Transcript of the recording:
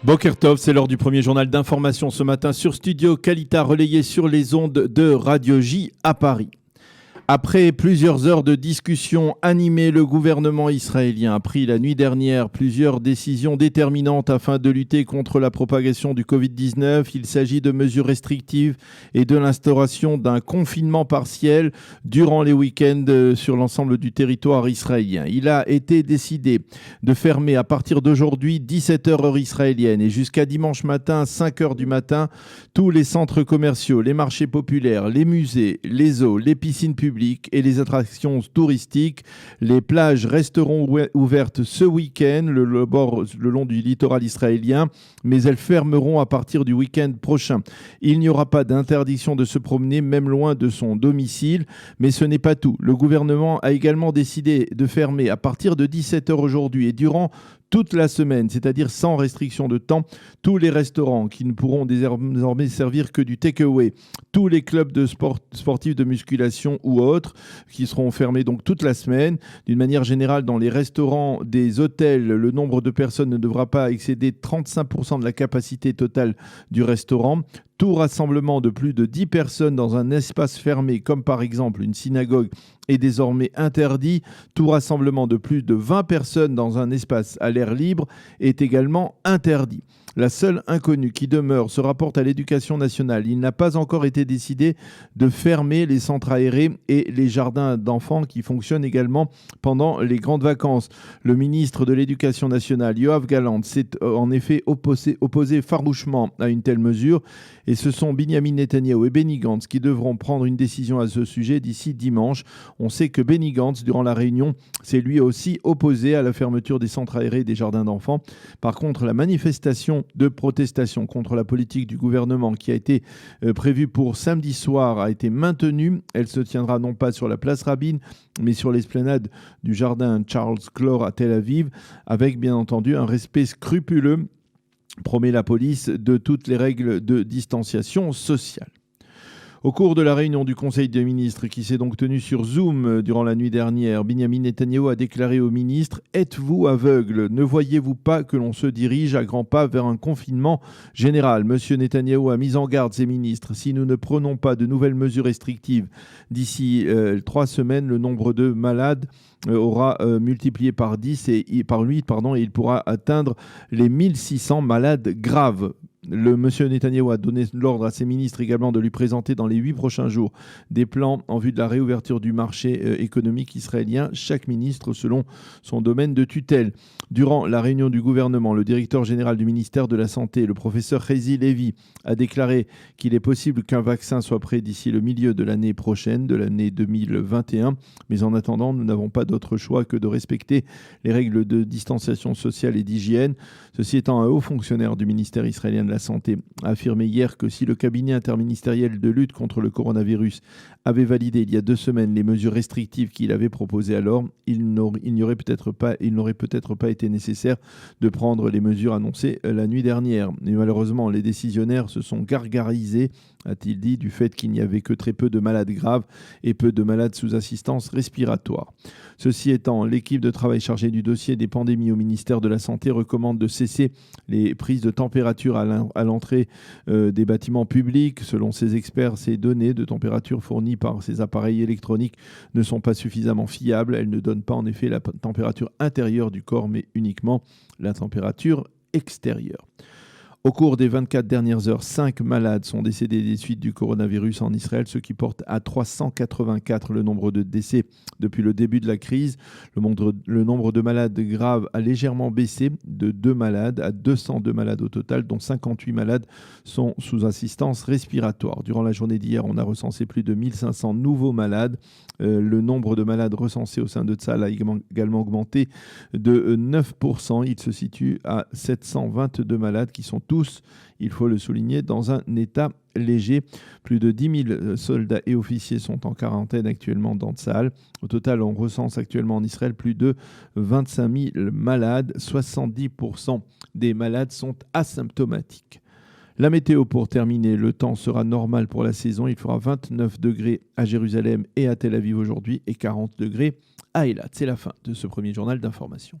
Boker Tov, c'est l'heure du premier journal d'information ce matin sur Studio Kalita, relayé sur les ondes de Radio J à Paris. Après plusieurs heures de discussions animées, le gouvernement israélien a pris la nuit dernière plusieurs décisions déterminantes afin de lutter contre la propagation du Covid-19. Il s'agit de mesures restrictives et de l'instauration d'un confinement partiel durant les week-ends sur l'ensemble du territoire israélien. Il a été décidé de fermer à partir d'aujourd'hui 17h heure israélienne et jusqu'à dimanche matin 5h du matin tous les centres commerciaux, les marchés populaires, les musées, les eaux, les piscines publiques et les attractions touristiques. Les plages resteront ouvertes ce week-end le long du littoral israélien, mais elles fermeront à partir du week-end prochain. Il n'y aura pas d'interdiction de se promener, même loin de son domicile, mais ce n'est pas tout. Le gouvernement a également décidé de fermer à partir de 17h aujourd'hui et durant toute la semaine, c'est-à-dire sans restriction de temps, tous les restaurants qui ne pourront désormais servir que du take-away, tous les clubs de sportifs de musculation ou autres qui seront fermés donc toute la semaine. D'une manière générale, dans les restaurants des hôtels, le nombre de personnes ne devra pas excéder 35% de la capacité totale du restaurant. Tout rassemblement de plus de 10 personnes dans un espace fermé, comme par exemple une synagogue, est désormais interdit. Tout rassemblement de plus de 20 personnes dans un espace à l'air libre est également interdit. La seule inconnue qui demeure se rapporte à l'Éducation nationale. Il n'a pas encore été décidé de fermer les centres aérés et les jardins d'enfants qui fonctionnent également pendant les grandes vacances. Le ministre de l'Éducation nationale, Yoav Gallant, s'est en effet opposé farouchement à une telle mesure. Et ce sont Binyamin Netanyahou et Benny Gantz qui devront prendre une décision à ce sujet d'ici dimanche. On sait que Benny Gantz, durant la réunion, s'est lui aussi opposé à la fermeture des centres aérés et des jardins d'enfants. Par contre, la manifestation de protestation contre la politique du gouvernement qui a été prévue pour samedi soir a été maintenue. Elle se tiendra non pas sur la place Rabin, mais sur l'esplanade du jardin Charles Clore à Tel Aviv, avec bien entendu un respect scrupuleux, promet la police, de toutes les règles de distanciation sociale. Au cours de la réunion du Conseil des ministres qui s'est donc tenue sur Zoom durant la nuit dernière, Binyamin Netanyahou a déclaré aux ministres « Êtes-vous aveugles ? Ne voyez-vous pas que l'on se dirige à grands pas vers un confinement général ?» Monsieur Netanyahou a mis en garde ses ministres. Si nous ne prenons pas de nouvelles mesures restrictives d'ici 3 semaines, le nombre de malades aura multiplié par 8, et il pourra atteindre les 1600 malades graves. Le monsieur Netanyahou a donné l'ordre à ses ministres également de lui présenter dans les 8 prochains jours des plans en vue de la réouverture du marché économique israélien, chaque ministre selon son domaine de tutelle. Durant la réunion du gouvernement, le directeur général du ministère de la Santé, le professeur Chezi Levi, a déclaré qu'il est possible qu'un vaccin soit prêt d'ici le milieu de l'année prochaine, de l'année 2021. Mais en attendant, nous n'avons pas d'autre choix que de respecter les règles de distanciation sociale et d'hygiène. Ceci étant, un haut fonctionnaire du ministère israélien de la Santé a affirmé hier que si le cabinet interministériel de lutte contre le coronavirus avait validé il y a 2 semaines les mesures restrictives qu'il avait proposées alors, il n'aurait peut-être pas été nécessaire de prendre les mesures annoncées la nuit dernière. Mais malheureusement, les décisionnaires se sont gargarisés, a-t-il dit, du fait qu'il n'y avait que très peu de malades graves et peu de malades sous assistance respiratoire. Ceci étant, l'équipe de travail chargée du dossier des pandémies au ministère de la Santé recommande de cesser les prises de température à l'entrée des bâtiments publics. Selon ces experts, ces données de température fournies par ces appareils électroniques ne sont pas suffisamment fiables. Elles ne donnent pas en effet la température intérieure du corps, mais uniquement la température extérieure. Au cours des 24 dernières heures, 5 malades sont décédés des suites du coronavirus en Israël, ce qui porte à 384 le nombre de décès depuis le début de la crise. Le nombre de malades graves a légèrement baissé de 2 malades à 202 malades au total, dont 58 malades sont sous assistance respiratoire. Durant la journée d'hier, on a recensé plus de 1500 nouveaux malades. Le nombre de malades recensés au sein de Tzahal a également augmenté de 9%. Il se situe à 722 malades qui sont tous, il faut le souligner, dans un état léger. Plus de 10 000 soldats et officiers sont en quarantaine actuellement dans Tzahal. Au total, on recense actuellement en Israël plus de 25 000 malades. 70% des malades sont asymptomatiques. La météo pour terminer, le temps sera normal pour la saison. Il fera 29 degrés à Jérusalem et à Tel Aviv aujourd'hui et 40 degrés à Eilat. C'est la fin de ce premier journal d'information.